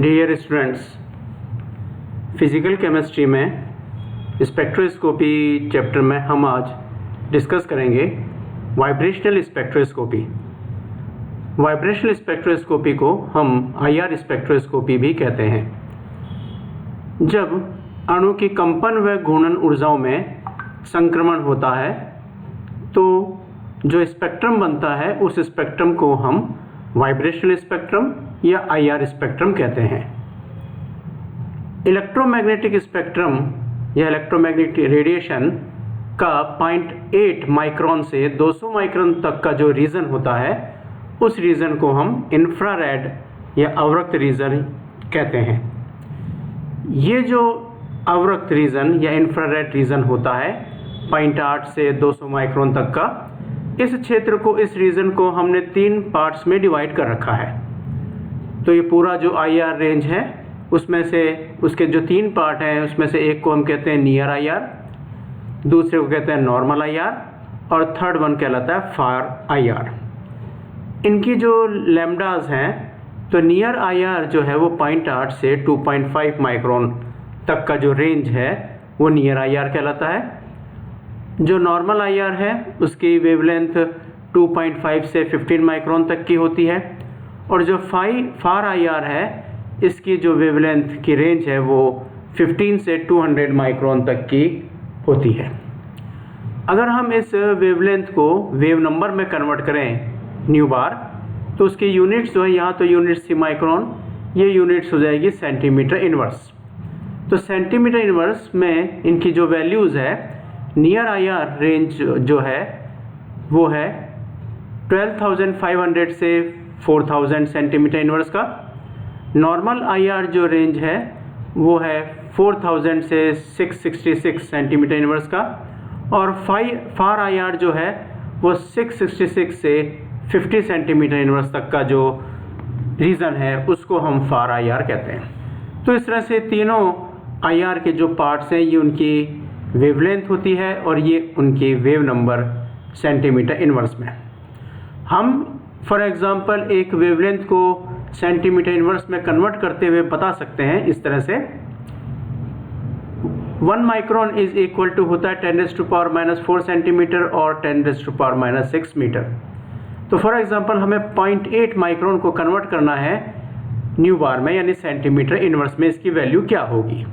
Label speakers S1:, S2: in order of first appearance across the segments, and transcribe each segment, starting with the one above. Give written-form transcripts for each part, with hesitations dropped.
S1: Dear students, physical chemistry में spectroscopy chapter में हम आज डिस्कस करेंगे वाइब्रेशनल स्पेक्ट्रोस्कोपी। वाइब्रेशनल स्पेक्ट्रोस्कोपी को हम आईआर स्पेक्ट्रोस्कोपी भी कहते हैं। जब अणु की कंपन व घूर्णन ऊर्जाओं में संक्रमण होता है तो जो स्पेक्ट्रम बनता है उस स्पेक्ट्रम को हम वाइब्रेशनल स्पेक्ट्रम या आईआर स्पेक्ट्रम कहते हैं। इलेक्ट्रोमैग्नेटिक स्पेक्ट्रम या इलेक्ट्रोमैग्नेटिक रेडिएशन का 0.8 माइक्रोन से 200 माइक्रोन तक का जो रीजन होता है उस रीजन को हम इंफ्रारेड या अवरक्त रीजन कहते हैं। ये जो अवरक्त रीजन या इंफ्रारेड रीजन होता है 0.8 से 200 माइक्रोन तक का, इस क्षेत्र को, इस रीजन को हमने 3 पार्ट्स में डिवाइड कर रखा है। तो ये पूरा जो आईआर रेंज है उसमें से उसके जो 3 पार्ट हैं उसमें से एक को हम कहते हैं नियर आईआर, दूसरे को कहते हैं नॉर्मल आईआर और थर्ड वन कहलाता है फार आईआर। इनकी जो लैम्डास हैं तो नियर आईआर जो है वो 0.8 से 2.5 माइक्रोन तक का जो रेंज है वो नियर आईआर कहलाता है। जो नॉर्मल आईआर है उसकी वेवलेंथ 2.5 से 15 माइक्रोन तक की होती है और जो फार आईआर है इसकी जो वेवलेंथ की रेंज है वो 15 से 200 माइक्रोन तक की होती है। अगर हम इस वेवलेंथ को वेव नंबर में कन्वर्ट करें न्यू बार तो उसकी यूनिट्स जो है, यहाँ तो यूनिट्स थी माइक्रोन, ये यूनिट्स हो जाएगी सेंटीमीटर इनवर्स। तो सेंटीमीटर इनवर्स में इनकी जो वैल्यूज़ है, नियर आईआर रेंज जो है वो है 12,500 से 4,000 सेंटीमीटर इनवर्स का। नॉर्मल आईआर जो रेंज है वो है 4,000 से 666 सेंटीमीटर इनवर्स का और फार आईआर जो है वो 666 से 50 सेंटीमीटर इनवर्स तक का जो रीजन है उसको हम फार आईआर कहते हैं। तो इस तरह से तीनों आईआर के जो पार्ट्स हैं ये उनकी वेवलेंथ होती है और ये उनकी वेव नंबर सेंटीमीटर इनवर्स में। हम फॉर एग्जांपल एक वेवलेंथ को सेंटीमीटर इनवर्स में कन्वर्ट करते हुए बता सकते हैं इस तरह से। 1 माइक्रोन इज इक्वल टू होता है 10⁻⁻⁴ सेंटीमीटर और 10⁻⁻⁶ मीटर। तो फॉर एग्जांपल हमें 0.8 माइक्रोन को कन्वर्ट करना है न्यू बार में यानी सेंटीमीटर इनवर्स में, इसकी वैल्यू क्या होगी।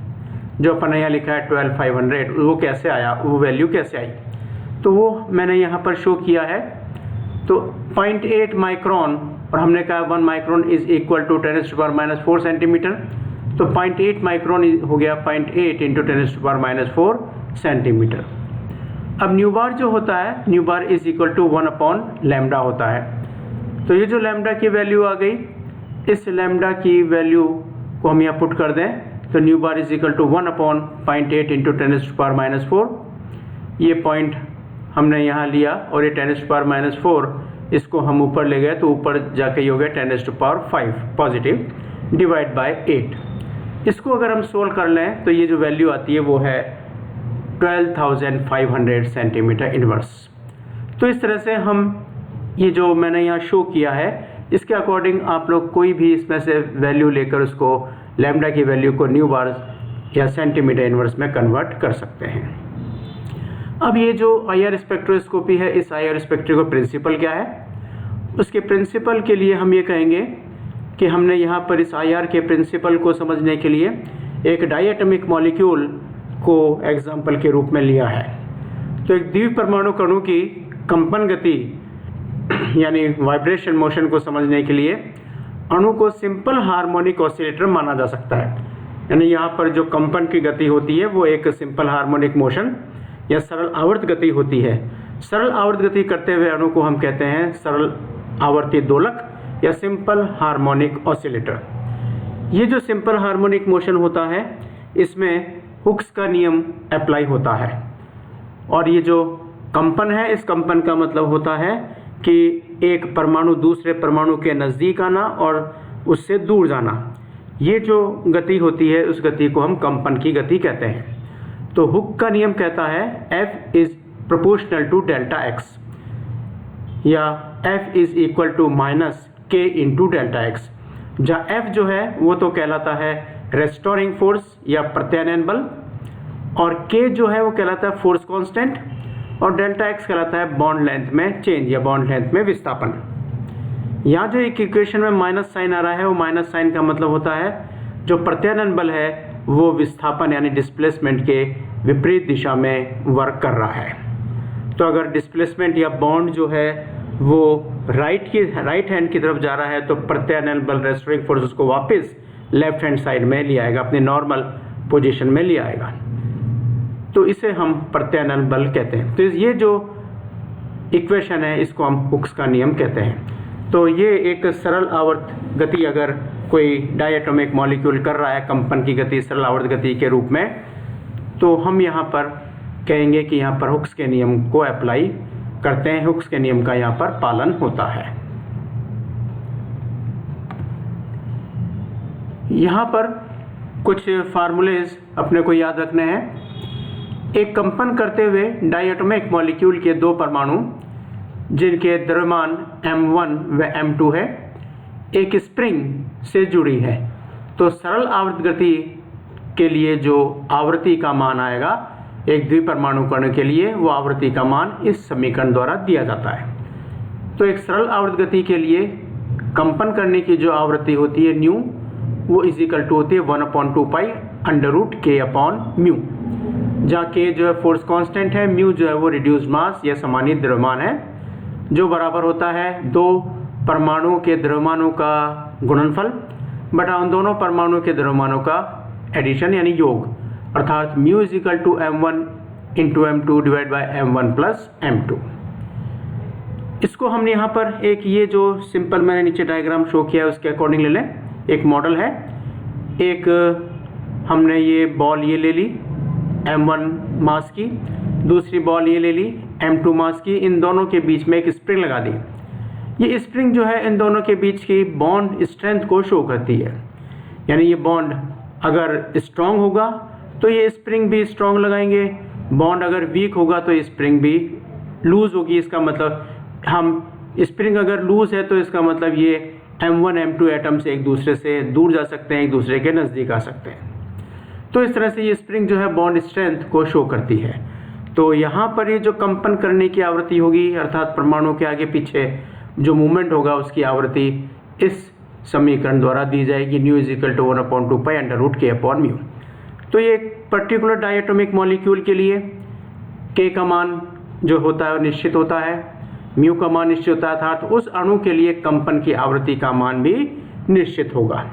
S1: जो अपन यहाँ लिखा है 12,500 वो कैसे आया, वो वैल्यू कैसे आई, तो वो मैंने यहाँ पर शो किया है। तो 0.8 माइक्रोन और हमने कहा 1 micron is equal to 10⁻⁻⁴ centimetre, तो 0.8 माइक्रोन हो गया 0.8 इंटू 10⁻⁴ सेंटीमीटर। अब न्यू बार जो होता है, nu bar is equal to 1/λ होता है। तो ये जो लैम्डा की वैल्यू आ गई, इस लैम्डा की वैल्यू को हम यहाँ पुट कर दें तो nu bar is equal to 1/0.8 into 10⁻⁴। ये पॉइंट हमने यहाँ लिया और ये 10⁻⁴ इसको हम ऊपर ले गए तो ऊपर जाके ये हो गया 10⁵ पॉजिटिव डिवाइड बाय 8। इसको अगर हम सोल्व कर लें तो ये जो वैल्यू आती है वो है 12,500 सेंटीमीटर इनवर्स। तो इस तरह से हम ये जो मैंने यहाँ शो किया है इसके अकॉर्डिंग आप लोग कोई भी इसमें से वैल्यू लेकर उसको लैम्डा की वैल्यू को न्यू बार या सेंटीमीटर इनवर्स में कन्वर्ट कर सकते हैं। अब ये जो आईआर स्पेक्ट्रोस्कोपी है, इस आईआर स्पेक्ट्रो का प्रिंसिपल क्या है, उसके प्रिंसिपल के लिए हम ये कहेंगे कि हमने यहाँ पर इस आईआर के प्रिंसिपल को समझने के लिए एक डायटोमिक मॉलिक्यूल को एग्जाम्पल के रूप में लिया है। तो एक द्विपरमाणु कणों की कंपन गति यानी वाइब्रेशन मोशन को समझने के लिए अणु को सिंपल हार्मोनिक ऑसिलेटर माना जा सकता है। यानी यहाँ पर जो कंपन की गति होती है वो एक सिंपल हार्मोनिक मोशन या सरल आवर्त गति होती है। सरल आवर्त गति करते हुए अणु को हम कहते हैं सरल आवर्ती दोलक या सिंपल हार्मोनिक ऑसिलेटर। ये जो सिंपल हार्मोनिक मोशन होता है इसमें हुक्स का नियम अप्लाई होता है और ये जो कंपन है, इस कंपन का मतलब होता है कि एक परमाणु दूसरे परमाणु के नज़दीक आना और उससे दूर जाना। ये जो गति होती है उस गति को हम कंपन की गति कहते हैं। तो हुक का नियम कहता है F is proportional to delta x या F is equal to -k into delta x। जहाँ F जो है वो तो कहलाता है रेस्टोरिंग फोर्स या प्रत्यानयन बल, और K जो है वो कहलाता है फोर्स कांस्टेंट, और डेल्टा X कहलाता है बॉन्ड लेंथ में चेंज या बॉन्ड लेंथ में विस्थापन। यहाँ जो एक इक्वेशन में माइनस साइन आ रहा है वो माइनस साइन का मतलब होता है जो प्रत्यानयन बल है वो विस्थापन यानी डिस्प्लेसमेंट के विपरीत दिशा में वर्क कर रहा है। तो अगर डिस्प्लेसमेंट या बॉन्ड जो है वो राइट हैंड की तरफ जा रहा है तो प्रत्यानयन बल रेस्टोरिंग फोर्स उसको वापस लेफ्ट हैंड साइड में ले आएगा, अपने नॉर्मल पोजीशन में ले आएगा। तो इसे हम प्रत्यानयन बल कहते हैं। तो ये जो इक्वेशन है इसको हम हुक्स का नियम कहते हैं। तो ये एक सरल आवर्त गति अगर कोई डायटोमिक मॉलिक्यूल कर रहा है कंपन की गति सरल आवर्त गति के रूप में, तो हम यहाँ पर कहेंगे कि यहाँ पर हुक्स के नियम को अप्लाई करते हैं, हुक्स के नियम का यहाँ पर पालन होता है। यहाँ पर कुछ फार्मूलेज अपने को याद रखने हैं। एक कंपन करते हुए डायटोमिक मॉलिक्यूल के दो परमाणु जिनके द्रव्यमान m1 व m2 है एक स्प्रिंग से जुड़ी है, तो सरल आवर्त गति के लिए जो आवृत्ति का मान आएगा एक द्विपरमाणु कण के लिए वो आवृत्ति का मान इस समीकरण द्वारा दिया जाता है। तो एक सरल आवर्त गति के लिए कंपन करने की जो आवृत्ति होती है न्यू वो इजिकल टू होती है 1/2 पाई √k/μ, जहाँ k जो है फोर्स कांस्टेंट है, म्यू जो है वो रिड्यूस्ड मास या समानित द्रव्यमान है, जो बराबर होता है दो परमाणुओं के द्रव्यमानों का गुणनफल बटा उन दोनों परमाणुओं के द्रव्यमानों का एडिशन यानी योग, अर्थात mu is equal to m1 into m2 divide by m1 plus m2। इसको हमने यहाँ पर एक ये जो सिंपल मैंने नीचे डायग्राम शो किया है उसके अकॉर्डिंग ले लें। एक मॉडल है, एक हमने ये बॉल ये ले ली m1 मास की, दूसरी बॉल ये ले ली m2 मास की, इन दोनों के बीच में एक स्प्रिंग लगा दी। ये स्प्रिंग जो है इन दोनों के बीच की बॉन्ड स्ट्रेंथ को शो करती है, यानी ये बॉन्ड अगर स्ट्रांग होगा तो ये स्प्रिंग भी स्ट्रांग लगाएंगे, बॉन्ड अगर वीक होगा तो स्प्रिंग भी लूज होगी। इसका मतलब हम स्प्रिंग अगर लूज है तो इसका मतलब ये m1 m2 एटम से एक दूसरे से दूर जा सकते हैं, एक दूसरे के नज़दीक आ सकते हैं। तो इस तरह से ये स्प्रिंग जो है बॉन्ड स्ट्रेंथ को शो करती है। तो यहाँ पर ये जो कंपन करने की आवृत्ति होगी अर्थात परमाणु के आगे पीछे जो मूवमेंट होगा उसकी आवृत्ति इस समीकरण द्वारा दी जाएगी, new is equal to 1/2 pi √k/μ। तो ये एक पर्टिकुलर डायटोमिक मॉलिक्यूल के लिए k का मान जो होता है वो निश्चित होता है, म्यू का मान निश्चित होता है, अर्थात उस अणु के लिए कंपन की आवृत्ति का मान भी निश्चित होगा।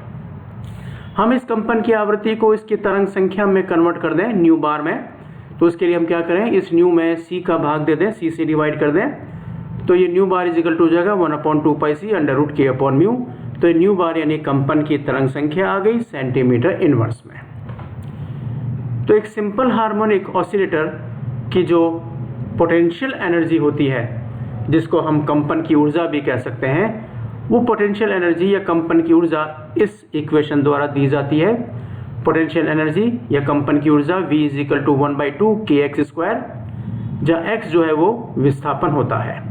S1: हम इस कंपन की आवृत्ति को इसकी तरंग संख्या में कन्वर्ट कर दें न्यू बार में, तो उसके लिए हम क्या करें, इस न्यू में c का भाग दे दें, c से डिवाइड कर दें, तो ये न्यू बार इजिकल टू हो जाएगा 1/2 पाई c √k/μ। तो न्यू बार यानी कंपन की तरंग संख्या आ गई सेंटीमीटर इनवर्स में। तो एक सिंपल हार्मोनिक ऑसिलेटर की जो पोटेंशियल एनर्जी होती है जिसको हम कंपन की ऊर्जा भी कह सकते हैं, वो पोटेंशियल एनर्जी या कंपन की ऊर्जा इस इक्वेशन द्वारा दी जाती है। पोटेंशियल एनर्जी या कंपन की ऊर्जा V इजिकल टू 1/2 kx², जहाँ x जो है वो विस्थापन होता है।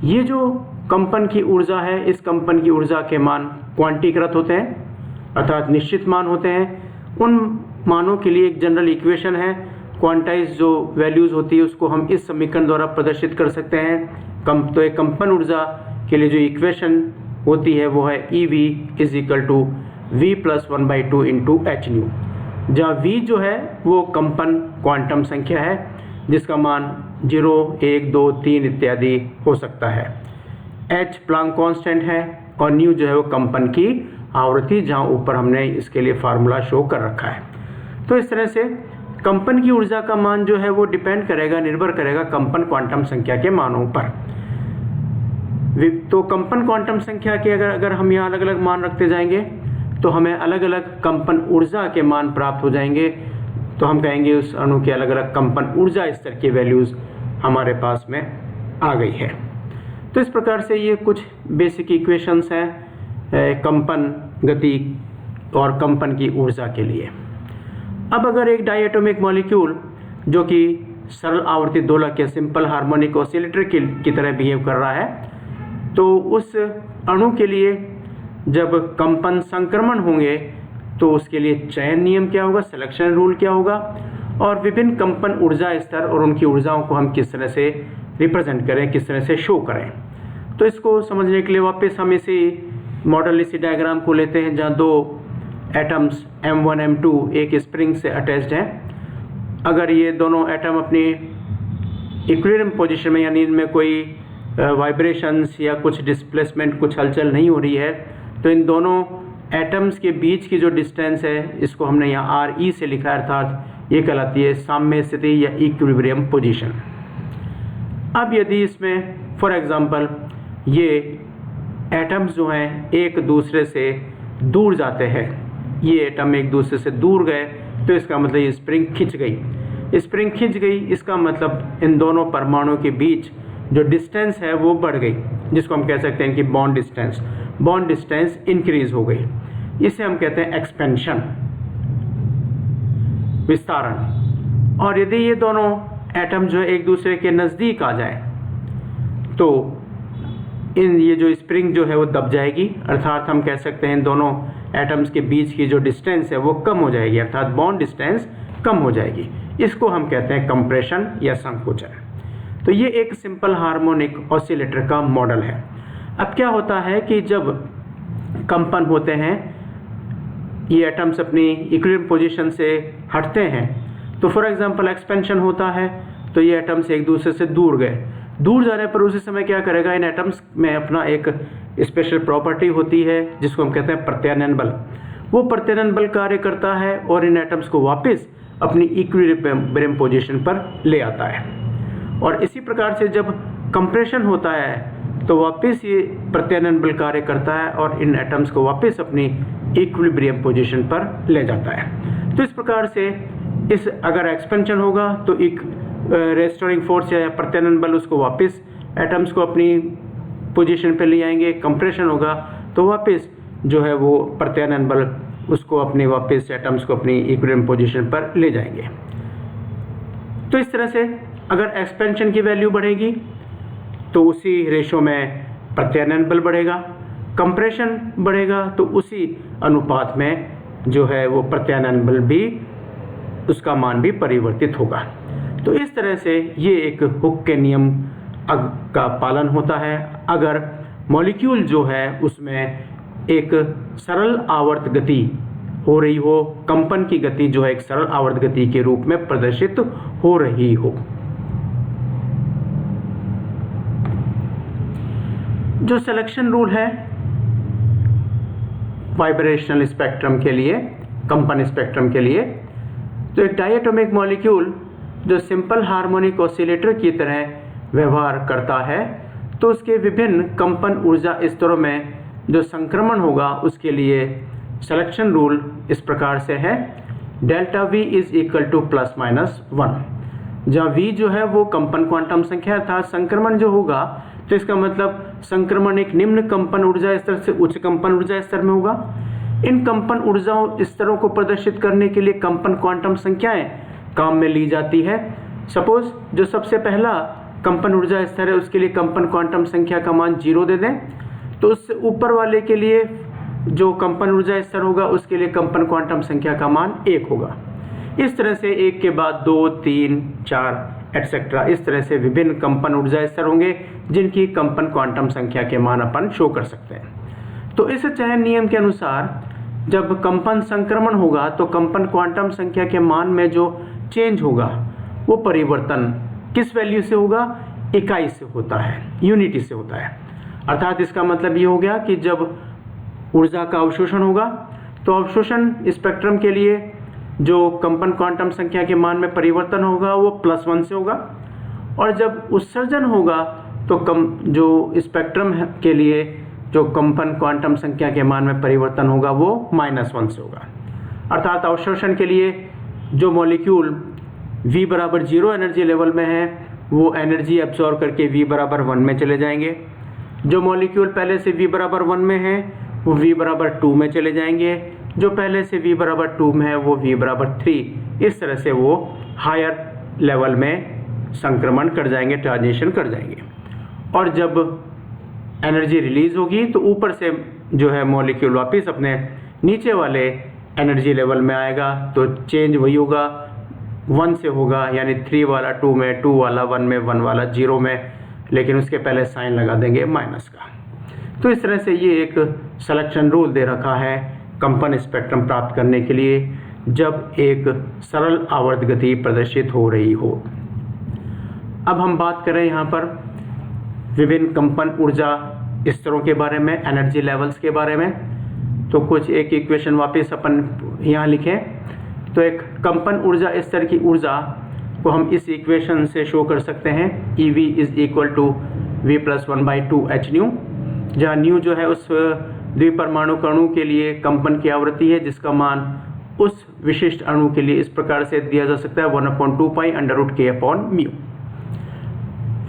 S1: ये जो कंपन की ऊर्जा है इस कंपन की ऊर्जा के मान क्वांटीकृत होते हैं अर्थात निश्चित मान होते हैं। उन मानों के लिए एक जनरल इक्वेशन है, क्वांटाइज जो वैल्यूज़ होती है उसको हम इस समीकरण द्वारा प्रदर्शित कर सकते हैं। तो एक कंपन ऊर्जा के लिए जो इक्वेशन होती है वो है EV is equal to V + 1/2 into hν, जहाँ V जो है वो कंपन क्वांटम संख्या है जिसका मान 0, 1, 2, 3 इत्यादि हो सकता है। h प्लांक कांस्टेंट है और न्यू जो है वो कंपन की आवृत्ति, जहाँ ऊपर हमने इसके लिए फार्मूला शो कर रखा है। तो इस तरह से कंपन की ऊर्जा का मान जो है वो डिपेंड करेगा, निर्भर करेगा कंपन क्वांटम संख्या के मानों पर। तो कंपन क्वांटम संख्या के अगर हम यहाँ अलग अलग मान रखते जाएंगे तो हमें अलग अलग कंपन ऊर्जा के मान प्राप्त हो जाएंगे। तो हम कहेंगे उस अणु के अलग अलग कंपन ऊर्जा स्तर की वैल्यूज़ हमारे पास में आ गई है। तो इस प्रकार से ये कुछ बेसिक इक्वेशंस हैं कंपन गति और कंपन की ऊर्जा के लिए। अब अगर एक डायटोमिक मॉलिक्यूल जो कि सरल आवर्ती दोलक या सिंपल हार्मोनिक ऑसिलेटर की तरह बिहेव कर रहा है, तो उस अणु के लिए जब कंपन संक्रमण होंगे तो उसके लिए चयन नियम क्या होगा, सिलेक्शन रूल क्या होगा, और विभिन्न कंपन ऊर्जा स्तर और उनकी ऊर्जाओं को हम किस तरह से रिप्रेजेंट करें, किस तरह से शो करें। तो इसको समझने के लिए वापस हम इसी मॉडल, इसी डायग्राम को लेते हैं जहाँ दो एटम्स M1 M2 एक स्प्रिंग से अटैच्ड हैं। अगर ये दोनों एटम अपनी इक्विलिब्रियम पोजीशन में, यानी इनमें कोई वाइब्रेशंस या कुछ डिस्प्लेसमेंट, कुछ हलचल नहीं हो रही है, तो इन दोनों एटम्स के बीच की जो डिस्टेंस है इसको हमने यहाँ RE से लिखा है, अर्थात ये कहलाती है साम्य स्थिति या इक्विलिब्रियम पोजीशन। अब यदि इसमें फॉर एग्जांपल ये एटम्स जो हैं एक दूसरे से दूर जाते हैं, ये एटम एक दूसरे से दूर गए, तो इसका मतलब ये स्प्रिंग खिंच गई। स्प्रिंग खिंच गई इसका मतलब इन दोनों परमाणुओं के बीच जो डिस्टेंस है वो बढ़ गई, जिसको हम कह सकते हैं कि बॉन्ड डिस्टेंस इंक्रीज हो गई। इसे हम कहते हैं एक्सपेंशन, विस्तारण। और यदि ये दोनों एटम जो है एक दूसरे के नज़दीक आ जाए तो ये जो स्प्रिंग जो है वो दब जाएगी, अर्थात हम कह सकते हैं इन दोनों एटम्स के बीच की जो डिस्टेंस है वो कम हो जाएगी, अर्थात बॉन्ड डिस्टेंस कम हो जाएगी। इसको हम कहते हैं कंप्रेशन या संकोचन। तो ये एक सिंपल हार्मोनिक ऑसिलेटर का मॉडल है। अब क्या होता है कि जब कंपन होते हैं, ये एटम्स अपनी इक्विलिब्रियम पोजीशन से हटते हैं, तो फॉर एग्जांपल एक्सपेंशन होता है, तो ये एटम्स एक दूसरे से दूर गए। दूर जाने पर उसी समय क्या करेगा, इन एटम्स में अपना एक स्पेशल प्रॉपर्टी होती है जिसको हम कहते हैं प्रत्यानयन बल। वो प्रत्यानयन बल कार्य करता है और इन एटम्स को वापस अपनी इक्विलिब्रियम पोजीशन पर ले आता है। और इसी प्रकार से जब कंप्रेशन होता है तो वापस ये प्रत्यानयन बल कार्य करता है और इन एटम्स को वापस अपनी इक्विलिब्रियम पोजीशन पर ले जाता है। तो इस प्रकार से इस अगर एक्सपेंशन होगा तो एक रेस्टोरिंग फोर्स या प्रत्यानयन बल उसको वापस एटम्स को अपनी पोजीशन पे ले आएंगे। कंप्रेशन होगा तो वापस जो है वो प्रत्यानयन बल उसको अपने वापस एटम्स को अपनी इक्विलिब्रियम पोजीशन पर ले जाएंगे। तो इस तरह से अगर एक्सपेंशन की वैल्यू बढ़ेगी तो उसी रेशो में प्रत्यानयन बल बढ़ेगा, कंप्रेशन बढ़ेगा तो उसी अनुपात में जो है वो प्रत्यानयन बल भी, उसका मान भी परिवर्तित होगा। तो इस तरह से ये एक हुक के नियम का पालन होता है। अगर मॉलिक्यूल जो है उसमें एक सरल आवर्त गति हो रही हो, कंपन की गति जो है एक सरल आवर्त गति के रूप में प्रदर्शित हो रही हो। जो सिलेक्शन रूल है वाइब्रेशनल स्पेक्ट्रम के लिए, कंपन स्पेक्ट्रम के लिए, तो एक डायटोमिक मॉलिक्यूल जो सिंपल हार्मोनिक ऑसिलेटर की तरह व्यवहार करता है तो उसके विभिन्न कंपन ऊर्जा स्तरों में जो संक्रमण होगा उसके लिए सिलेक्शन रूल इस प्रकार से है, delta V is equal two plus minus 1। जहाँ V जो है वो कंपन क्वांटम संख्या था, संक्रमण जो होगा तो इसका मतलब संक्रमण एक निम्न कंपन ऊर्जा स्तर से उच्च कंपन ऊर्जा स्तर में होगा। इन कंपन ऊर्जाओं स्तरों को प्रदर्शित करने के लिए कंपन क्वांटम संख्याएं काम में ली जाती है। सपोज जो सबसे पहला कंपन ऊर्जा स्तर है उसके लिए कंपन क्वांटम संख्या का मान 0 दे दें, तो उससे ऊपर वाले के लिए जो कंपन ऊर्जा स्तर होगा उसके लिए कंपन क्वांटम संख्या का मान 1 होगा। इस तरह से एक के बाद 2, 3, 4 एटसेट्रा, इस तरह से विभिन्न कंपन ऊर्जा स्तर होंगे जिनकी कंपन क्वांटम संख्या के मान अपन शो कर सकते हैं। तो इस चयन नियम के अनुसार जब कंपन संक्रमण होगा तो कंपन क्वांटम संख्या के मान में जो चेंज होगा वो परिवर्तन किस वैल्यू से होगा, इकाई से होता है, यूनिटी से होता है। अर्थात इसका मतलब ये हो गया कि जब ऊर्जा का अवशोषण होगा तो अवशोषण स्पेक्ट्रम के लिए जो कंपन क्वांटम संख्या के मान में परिवर्तन होगा वो +1 से होगा, और जब उत्सर्जन होगा तो जो स्पेक्ट्रम के लिए जो कंपन क्वांटम संख्या के मान में परिवर्तन होगा वो -1 से होगा। अर्थात अवशोषण के लिए जो मॉलिक्यूल V बराबर 0 एनर्जी लेवल में है वो एनर्जी एब्जॉर्ब करके V बराबर 1 में चले जाएंगे। जो मॉलिक्यूल पहले से V बराबर 1 में है वो V बराबर 2 में चले जाएंगे। जो पहले से V बराबर 2 में है वो V बराबर 3, इस तरह से वो हायर लेवल में संक्रमण कर जाएंगे, ट्रांजिशन कर जाएंगे। और जब एनर्जी रिलीज होगी तो ऊपर से जो है मॉलिक्यूल वापस अपने नीचे वाले एनर्जी लेवल में आएगा, तो चेंज वही होगा, 1 से होगा, यानी 3 वाला 2 में, 2 वाला 1 में, 1 वाला 0 में, लेकिन उसके पहले साइन लगा देंगे माइनस का। तो इस तरह से ये एक सिलेक्शन रूल दे रखा है कंपन स्पेक्ट्रम प्राप्त करने के लिए जब एक सरल आवर्त गति प्रदर्शित हो रही हो। अब हम बात करें यहाँ पर विभिन्न कंपन ऊर्जा स्तरों के बारे में, एनर्जी लेवल्स के बारे में। तो कुछ एक इक्वेशन वापस अपन यहाँ लिखें। तो एक कंपन ऊर्जा स्तर की ऊर्जा को हम इस इक्वेशन से शो कर सकते हैं, EV is equal to V + 1/2 h nu, जहाँ न्यू जो है उस द्विपरमाणु अणु के लिए कंपन की आवृत्ति है, जिसका मान उस विशिष्ट अणु के लिए इस प्रकार से दिया जा सकता है 1/2 पाई √k/μ।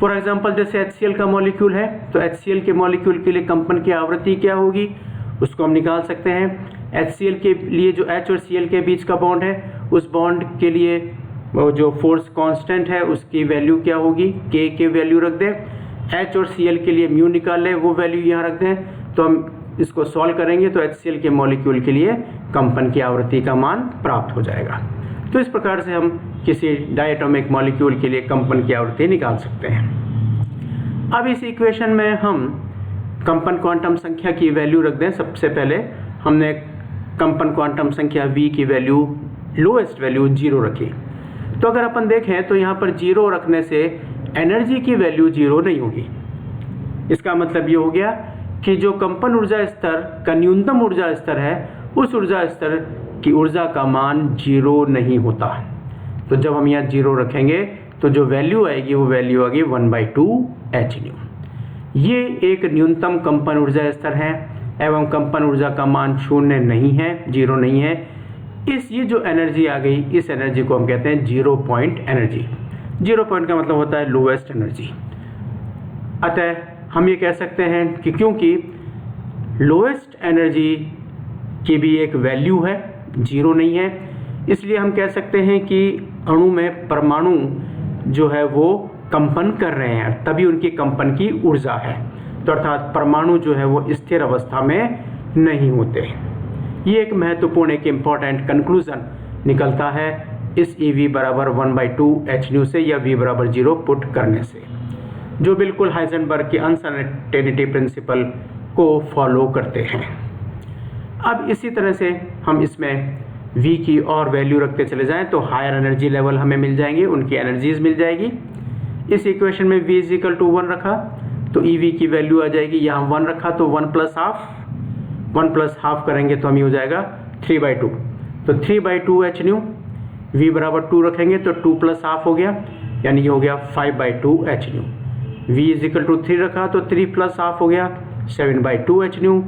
S1: फॉर एग्जाम्पल जैसे HCl का मॉलिक्यूल है, तो HCl के मॉलिक्यूल के लिए कंपन की आवृत्ति क्या होगी उसको हम निकाल सकते हैं। HCl के लिए जो H और Cl के बीच का बॉन्ड है, उस बॉन्ड के लिए वो जो फोर्स कांस्टेंट है उसकी वैल्यू क्या होगी, K के वैल्यू रख दें। H और Cl के लिए म्यू निकाल लें, वो वैल्यू यहाँ रख दें। तो हम इसको सॉल्व करेंगे तो HCl के मॉलिक्यूल के लिए कंपन की आवृत्ति का मान प्राप्त हो जाएगा। तो इस प्रकार से हम किसी डायटोमिक मॉलिक्यूल के लिए कंपन की आवृत्ति निकाल सकते हैं। अब इस इक्वेशन में हम कंपन क्वांटम संख्या की वैल्यू रख दें। सबसे पहले हमने कंपन क्वांटम संख्या V की वैल्यू, लोएस्ट वैल्यू 0 रखी। तो अगर अपन देखें तो यहाँ पर 0 रखने से एनर्जी की वैल्यू 0 नहीं होगी। इसका मतलब ये हो गया कि जो कंपन ऊर्जा स्तर का न्यूनतम ऊर्जा स्तर है, उस ऊर्जा स्तर की ऊर्जा का मान 0 नहीं होता। तो जब हम यहाँ 0 रखेंगे तो जो वैल्यू आएगी वो वैल्यू आएगी 1/2 h न्यू। ये एक न्यूनतम कंपन ऊर्जा स्तर है एवं कंपन ऊर्जा का मान 0 नहीं है, 0 नहीं है। ये जो एनर्जी आ गई, इस एनर्जी को हम कहते हैं 0 पॉइंट एनर्जी। 0 पॉइंट का मतलब होता है लोएस्ट एनर्जी। अतः हम ये कह सकते हैं कि क्योंकि लोएस्ट एनर्जी की भी एक वैल्यू है, 0 नहीं है, इसलिए हम कह सकते हैं कि अणु में परमाणु जो है वो कंपन कर रहे हैं, तभी उनकी कंपन की ऊर्जा है। तो अर्थात परमाणु जो है वो स्थिर अवस्था में नहीं होते। ये एक महत्वपूर्ण, एक इम्पॉर्टेंट कंक्लूजन निकलता है इस EV = 1/2 h न्यू से या V = 0 पुट करने से, जो बिल्कुल हाइजेनबर्ग की अनसर्टेनिटी प्रिंसिपल को फॉलो करते हैं। अब इसी तरह से हम इसमें V की और वैल्यू रखते चले जाएं तो हायर एनर्जी लेवल हमें मिल जाएंगे, उनकी एनर्जीज मिल जाएगी। इस इक्वेशन में V = 1 रखा तो EV की वैल्यू आ जाएगी, यहाँ 1 रखा तो 1 + हाफ, 1 + हाफ करेंगे तो हमें हो जाएगा 3/2। तो 3/2 h न्यू। V = 2 रखेंगे तो 2 + हाफ हो गया, यानी ये हो गया 5/2 h न्यू। V = 3 रखा तो 3 + हाफ हो गया 7/2 h न्यू।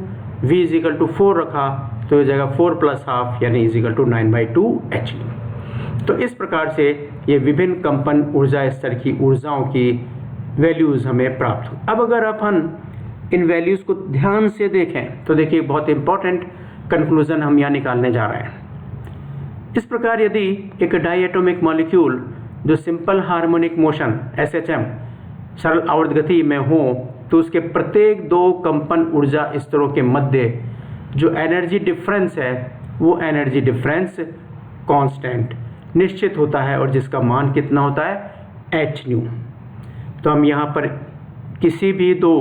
S1: V = 4 रखा तो हो जाएगा 4 + हाफ, यानी = 9/2 h न्यू। तो इस प्रकार से ये विभिन्न कंपन ऊर्जा स्तर की ऊर्जाओं की वैल्यूज़ हमें प्राप्त हो। अब अगर अपन इन वैल्यूज़ को ध्यान से देखें तो देखिए बहुत इंपॉर्टेंट कंक्लूजन हम यहाँ निकालने जा रहे हैं। इस प्रकार यदि एक डायटोमिक मॉलिक्यूल जो सिंपल हार्मोनिक मोशन SHM सरल आवर्त गति में हो, तो उसके प्रत्येक 2 कंपन ऊर्जा स्तरों के मध्य जो एनर्जी डिफरेंस है वो एनर्जी डिफरेंस कांस्टेंट निश्चित होता है, और जिसका मान कितना होता है h न्यू। तो हम यहाँ पर किसी भी 2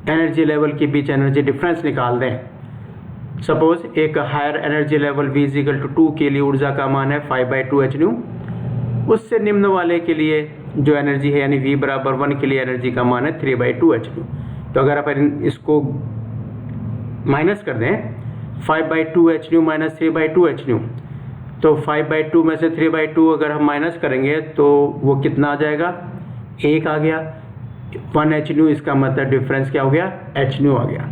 S1: एनर्जी लेवल के बीच एनर्जी डिफरेंस निकाल दें। सपोज एक हायर एनर्जी लेवल V = 2 के लिए ऊर्जा का मान है 5/2 h न्यू। उससे निम्न वाले के लिए जो एनर्जी है यानी V = 1 के लिए एनर्जी का मान है 3/2 h न्यू। तो अगर अपन इसको माइनस कर दें 5/2 h न्यू - 3/2 h न्यू, तो 5/2 में से 3/2 अगर हम माइनस करेंगे तो वो कितना आ जाएगा, 1 आ गया। 1 h न्यू, इसका मतलब डिफरेंस क्या हो गया, h न्यू आ गया।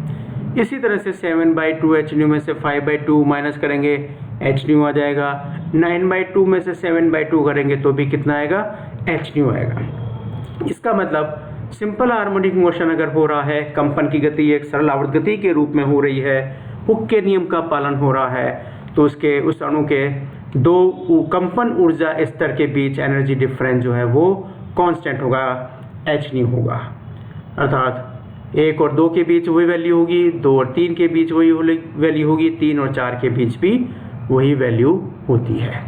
S1: इसी तरह से 7/2 h न्यू में से 5/2 माइनस करेंगे h न्यू आ जाएगा। 9/2 में से 7/2 करेंगे तो भी कितना आएगा, h न्यू आएगा। इसका मतलब सिंपल हार्मोनिक मोशन अगर हो रहा है, कंपन की गति एक सरल आवर्त गति के रूप में हो रही है, हुक के नियम का पालन हो रहा है, तो उसके उस अणु के 2 कंपन ऊर्जा स्तर के बीच एनर्जी डिफरेंस जो है वो कांस्टेंट होगा, h न्यू होगा। अर्थात 1 और 2 के बीच वही वैल्यू होगी, 2 और 3 के बीच वही वैल्यू होगी, 3 और 4 के बीच भी वही वैल्यू होती है।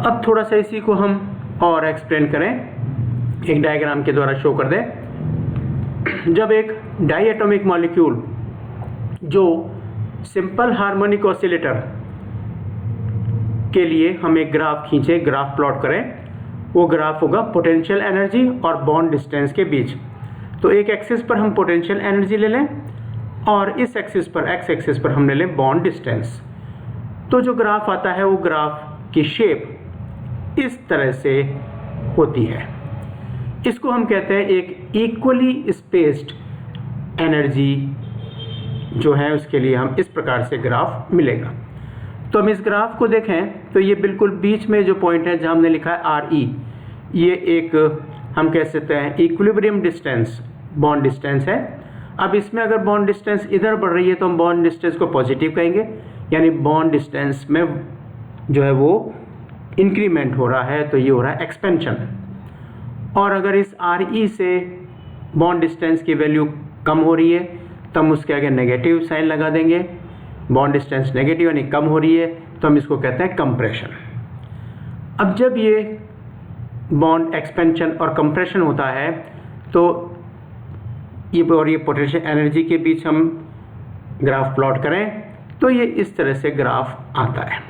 S1: अब थोड़ा सा इसी को हम और एक्सप्लेन करें, एक डायग्राम के द्वारा शो कर दें। जब एक डाईएटॉमिक मॉलिक्यूल जो सिंपल हार्मोनिक ऑसिलेटर के लिए हम एक ग्राफ खींचे, ग्राफ प्लॉट करें, वो ग्राफ होगा पोटेंशियल एनर्जी और बॉन्ड डिस्टेंस के बीच। तो एक एक्सिस पर हम पोटेंशियल एनर्जी ले लें और इस एक्सिस पर, एक्स एक्सिस पर हम ले लें बॉन्ड डिस्टेंस। तो जो ग्राफ आता है वो ग्राफ की शेप इस तरह से होती है। इसको हम कहते हैं एक इक्वली स्पेस्ड एनर्जी जो है, उसके लिए हम इस प्रकार से ग्राफ मिलेगा। तो हम इस ग्राफ को देखें तो ये बिल्कुल बीच में जो पॉइंट है जहाँ हमने लिखा है आर ई, ये एक हम कह सकते हैं इक्विलिब्रियम डिस्टेंस, बॉन्ड डिस्टेंस है। अब इसमें अगर बॉन्ड डिस्टेंस इधर बढ़ रही है तो हम बॉन्ड डिस्टेंस को पॉजिटिव कहेंगे, यानी बॉन्ड डिस्टेंस में जो है वो इंक्रीमेंट हो रहा है, तो ये हो रहा है एक्सपेंशन। और अगर इस आर ई से बॉन्ड डिस्टेंस की वैल्यू कम हो रही है तो हम उसके आगे नेगेटिव साइन लगा देंगे। बॉन्ड डिस्टेंस नेगेटिव यानी कम हो रही है तो हम इसको कहते हैं कंप्रेशन। अब जब ये बॉन्ड एक्सपेंशन और कंप्रेशन होता है तो ये पोटेंशियल एनर्जी के बीच हम ग्राफ प्लॉट करें तो ये इस तरह से ग्राफ आता है।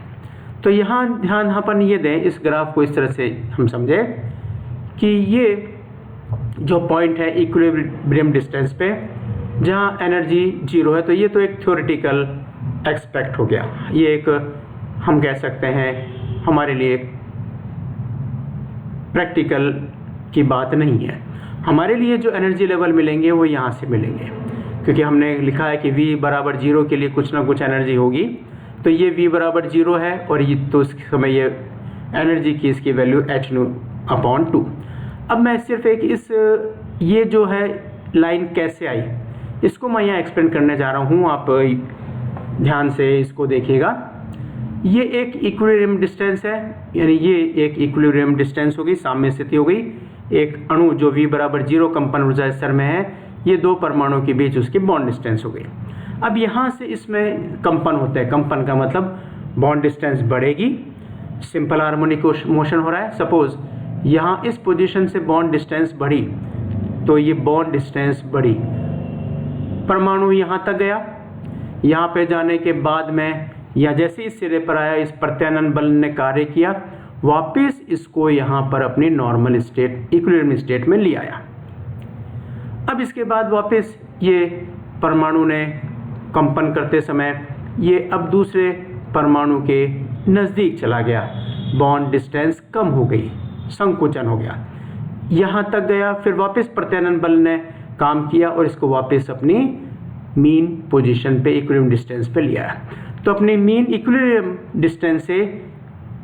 S1: तो यहाँ ध्यान अपन ये दें, इस ग्राफ को इस तरह से हम समझें कि ये जो पॉइंट है इक्विलिब्रियम डिस्टेंस पे जहाँ एनर्जी 0 है, तो ये तो एक थ्योरेटिकल एक्सपेक्ट हो गया, ये एक हम कह सकते हैं हमारे लिए प्रैक्टिकल की बात नहीं है। हमारे लिए जो एनर्जी लेवल मिलेंगे वो यहाँ से मिलेंगे, क्योंकि हमने लिखा है कि V बराबर 0 के लिए कुछ ना कुछ एनर्जी होगी। तो ये V बराबर 0 है और ये तो उस समय ये एनर्जी की इसकी वैल्यू h/2। अब मैं सिर्फ एक ये जो है लाइन कैसे आई इसको मैं यहाँ एक्सप्लेन करने जा रहा हूँ, आप ध्यान से इसको देखिएगा। ये एक इक्विलिब्रियम डिस्टेंस है, यानी ये एक इक्विलिब्रियम डिस्टेंस होगी, साम्य स्थिति हो गई। एक अणु जो V बराबर 0 कंपन ऊर्जा स्तर में है, ये दो परमाणुओं के बीच उसकी बॉन्ड डिस्टेंस हो गई। अब यहाँ से इसमें कंपन होता है, कंपन का मतलब बॉन्ड डिस्टेंस बढ़ेगी, सिंपल हार्मोनिक मोशन हो रहा है। सपोज यहाँ इस पोजीशन से बॉन्ड डिस्टेंस बढ़ी तो ये बॉन्ड डिस्टेंस बढ़ी, परमाणु यहाँ तक गया, यहाँ पे जाने के बाद में या जैसे इस सिरे पर आया, इस प्रत्यानयन बल ने कार्य किया, वापस इसको यहाँ पर अपनी नॉर्मल स्टेट इक्विलिब्रियम स्टेट में ले आया। अब इसके बाद वापस ये परमाणु ने कंपन करते समय ये अब दूसरे परमाणु के नज़दीक चला गया, बॉन्ड डिस्टेंस कम हो गई, संकुचन हो गया, यहाँ तक गया, फिर वापस प्रत्यानयन बल ने काम किया और इसको वापस अपनी मीन पोजीशन पे इक्विलिब्रियम डिस्टेंस पे लिया। तो अपनी मीन इक्विलिब्रियम डिस्टेंस से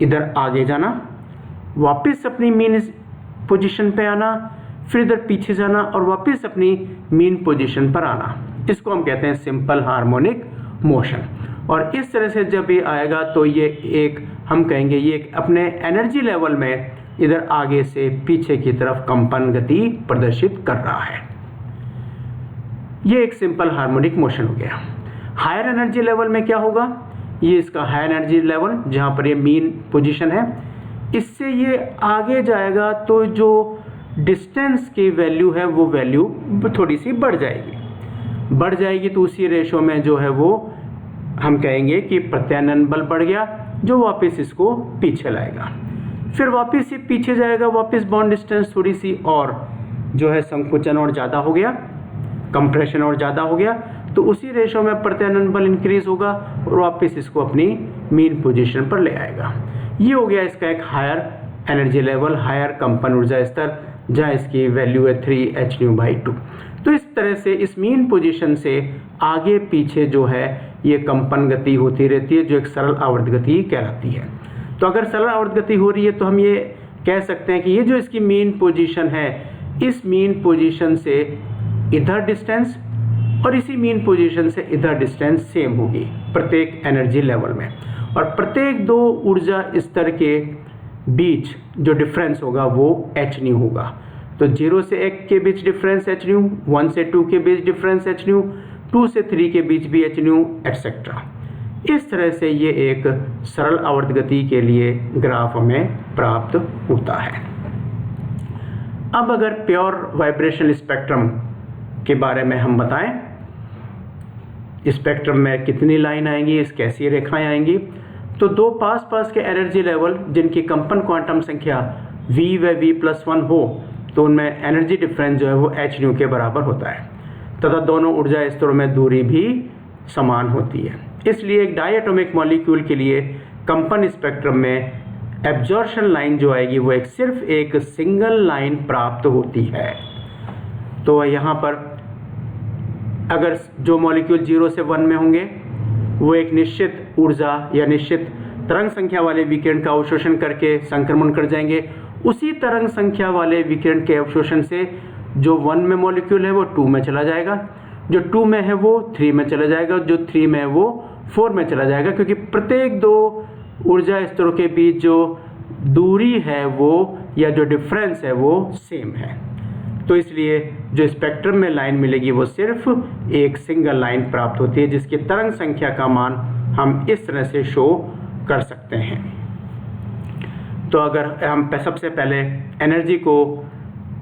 S1: इधर आगे जाना, वापस अपनी मीन पोजीशन पे आना, फिर इधर पीछे जाना और वापस अपनी मीन पोजीशन पर आना, इसको हम कहते हैं सिंपल हार्मोनिक मोशन। और इस तरह से जब ये आएगा तो ये एक हम कहेंगे ये एक अपने एनर्जी लेवल में इधर आगे से पीछे की तरफ कंपन गति प्रदर्शित कर रहा है। ये एक सिंपल हार्मोनिक मोशन हो गया। हायर एनर्जी लेवल में क्या होगा, ये इसका हायर एनर्जी लेवल जहाँ पर ये मीन पोजीशन है, इससे ये आगे जाएगा तो जो डिस्टेंस की वैल्यू है वो वैल्यू थोड़ी सी बढ़ जाएगी, तो उसी रेशो में जो है वो हम कहेंगे कि प्रत्यानयन बल बढ़ गया जो वापस इसको पीछे लाएगा, फिर वापस ये पीछे जाएगा, वापस बॉन्ड डिस्टेंस थोड़ी सी और जो है संकुचन और ज़्यादा हो गया, कंप्रेशन और ज़्यादा हो गया, तो उसी रेशो में प्रत्यानयन बल इंक्रीज होगा और वापस इसको अपनी मीन पोजीशन पर ले आएगा। ये हो गया इसका एक हायर एनर्जी लेवल, हायर कंपन ऊर्जा स्तर, जहाँ इसकी वैल्यू है 3h/2। तो इस तरह से इस मीन पोजीशन से आगे पीछे जो है ये कंपन गति होती रहती है, जो एक सरल आवर्त गति कहलाती है। तो अगर सरल आवर्त गति हो रही है तो हम ये कह सकते हैं कि ये जो इसकी मीन पोजीशन है, इस मीन पोजीशन से इधर डिस्टेंस और इसी मीन पोजीशन से इधर डिस्टेंस सेम होगी प्रत्येक एनर्जी लेवल में, और प्रत्येक दो ऊर्जा स्तर के बीच जो डिफरेंस होगा वो h न्यू होगा। तो 0 से 1 के बीच डिफरेंस एच न्यू, 1 से 2 के बीच डिफरेंस एच न्यू, 2 से 3 के बीच भी एच न्यू, एटसेट्रा। इस तरह से ये एक सरल आवर्त गति के लिए ग्राफ हमें प्राप्त होता है। अब अगर प्योर वाइब्रेशनल स्पेक्ट्रम के बारे में हम बताएं, स्पेक्ट्रम में कितनी लाइन आएंगी, इस कैसी रेखाएं आएंगी, तो दो पास पास के एनर्जी लेवल जिनकी कंपन क्वांटम संख्या v व v+1 हो तो उनमें एनर्जी डिफरेंस जो है वो h न्यू के बराबर होता है तथा दोनों ऊर्जा स्तरों में दूरी भी समान होती है। इसलिए एक डायटोमिक मॉलिक्यूल के लिए कंपन स्पेक्ट्रम में एब्जॉर्प्शन लाइन जो आएगी वो सिर्फ एक सिंगल लाइन प्राप्त होती है। तो यहाँ पर अगर जो मॉलिक्यूल 0 से 1 में होंगे वो एक निश्चित ऊर्जा या निश्चित तरंग संख्या वाले विकिरण का अवशोषण करके संक्रमण कर जाएंगे। उसी तरंग संख्या वाले विकिरण के अवशोषण से जो 1 में मॉलिक्यूल है वो 2 में चला जाएगा, जो 2 में है वो 3 में चला जाएगा, जो 3 में है वो 4 में चला जाएगा, क्योंकि प्रत्येक दो ऊर्जा स्तरों के बीच जो दूरी है वो या जो डिफरेंस है वो सेम है। तो इसलिए जो स्पेक्ट्रम में लाइन मिलेगी वो सिर्फ एक सिंगल लाइन प्राप्त होती है जिसकी तरंग संख्या का मान हम इस तरह से शो कर सकते हैं। तो अगर हम सबसे पहले एनर्जी को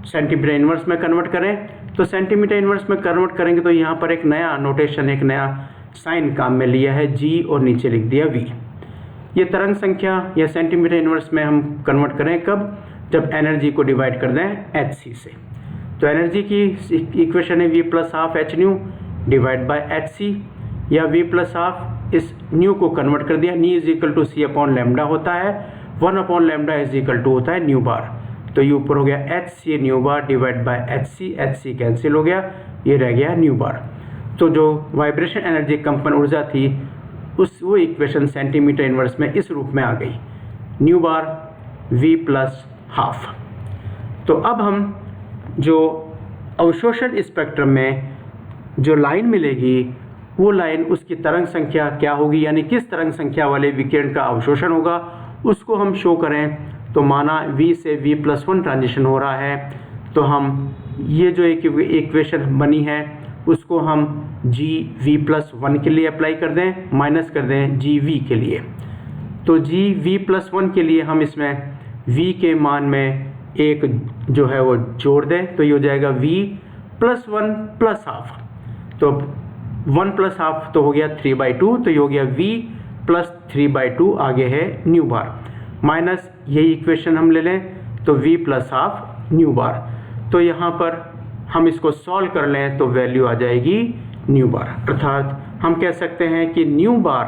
S1: सेंटीमीटर इनवर्स में कन्वर्ट करें तो सेंटीमीटर इनवर्स में कन्वर्ट करेंगे तो यहाँ पर एक नया नोटेशन, एक नया साइन काम में लिया है g और नीचे लिख दिया v। ये तरंग संख्या या सेंटीमीटर इनवर्स में हम कन्वर्ट करें कब, जब एनर्जी को डिवाइड कर दें hc से। तो एनर्जी की इक्वेशन है v+12 h nu divide by hc, या v+12 इस न्यू को कन्वर्ट कर दिया, nu is equal to c upon lambda होता है, 1 upon lambda is equal to होता है न्यू बार। तो ये ऊपर हो गया hc new bar divide by hc cancel हो गया, ये रह गया न्यू बार। तो जो वाइब्रेशन एनर्जी कंपन ऊर्जा थी वो इक्वेशन सेंटीमीटर इनवर्स में इस रूप में आ गई, न्यू बार v+12। तो अब हम जो अवशोषण स्पेक्ट्रम में जो लाइन मिलेगी वो लाइन उसकी तरंग संख्या क्या होगी, यानी किस तरंग संख्या वाले विकिरण का अवशोषण होगा उसको हम शो करें। तो माना v से v+1 ट्रांजिशन हो रहा है तो हम ये जो एक इक्वेशन बनी है उसको हम gv+1 के लिए अप्लाई कर दें, माइनस कर दें gv के लिए। तो gv+1 के लिए हम इसमें v के मान में एक जो है वो जोड़ दें तो ये हो जाएगा v+1+12। तो 1+12 तो हो गया 3/2, तो ये हो गया v+3/2 आगे है न्यू बार, माइनस यही इक्वेशन हम ले लें तो v+12 न्यू बार। तो यहाँ पर हम इसको सॉल्व कर लें तो वैल्यू आ जाएगी न्यू बार, अर्थात हम कह सकते हैं कि न्यू बार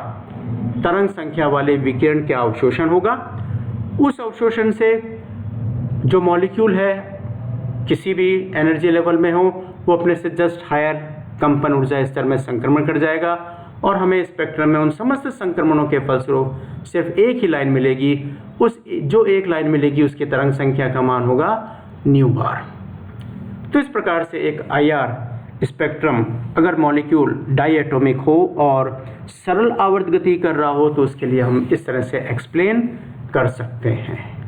S1: तरंग संख्या वाले विकिरण का अवशोषण होगा। उस अवशोषण से जो मॉलिक्यूल है किसी भी एनर्जी लेवल में हो वो अपने से जस्ट हायर कंपन ऊर्जा स्तर में संक्रमण कर जाएगा और हमें स्पेक्ट्रम में उन समस्त संक्रमणों के फलस्वरूप सिर्फ एक ही लाइन मिलेगी। उस जो एक लाइन मिलेगी उसकी तरंग संख्या का मान होगा न्यू बार। तो इस प्रकार से एक IR स्पेक्ट्रम अगर मॉलिक्यूल डाइएटॉमिक हो और सरल आवर्त गति कर रहा हो तो उसके लिए हम इस तरह से एक्सप्लेन कर सकते हैं।